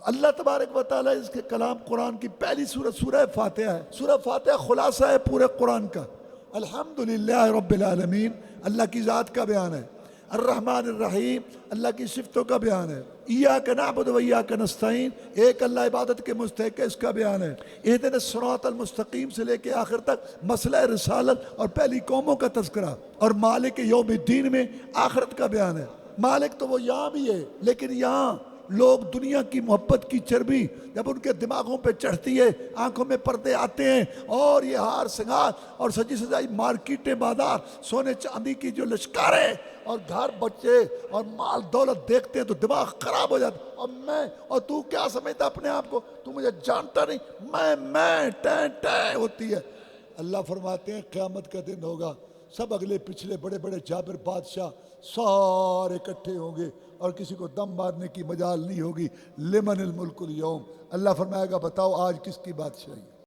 اللہ تبارک و تعالیٰ اس کے کلام قرآن کی پہلی سورت سورہ فاتحہ ہے۔ سورہ فاتحہ خلاصہ ہے پورے قرآن کا۔ الحمدللہ رب العالمین اللہ کی ذات کا بیان ہے، الرحمن الرحیم اللہ کی صفتوں کا بیان ہے، ایاک نعبد و ایاک نستعین ایک اللہ عبادت کے مستحق ہے، اس کا بیان ہے، اہدنا الصراط المستقیم سے لے کے آخر تک مسئلہ رسالت اور پہلی قوموں کا تذکرہ، اور مالک یوم الدین میں آخرت کا بیان ہے۔ مالک تو وہ یہاں بھی ہے، لیکن یہاں لوگ دنیا کی محبت کی چربی جب ان کے دماغوں پہ چڑھتی ہے، آنکھوں میں پردے آتے ہیں، اور یہ ہار سنگار اور سجی سجائی مارکیٹیں، بازار، سونے چاندی کی جو لشکاریں اور گھر بچے اور مال دولت دیکھتے ہیں تو دماغ خراب ہو جاتا ہے۔ اور میں اور تو کیا سمجھتا اپنے آپ کو؟ تو مجھے جانتا نہیں، میں ٹیں ٹیں ہوتی ہے۔ اللہ فرماتے ہیں قیامت کا دن ہوگا، سب اگلے پچھلے بڑے بڑے جابر بادشاہ سارے اکٹھے ہوں گے اور کسی کو دم مارنے کی مجال نہیں ہوگی۔ لمن الملک اليوم، اللہ فرمائے گا بتاؤ آج کس کی بادشاہی ہے؟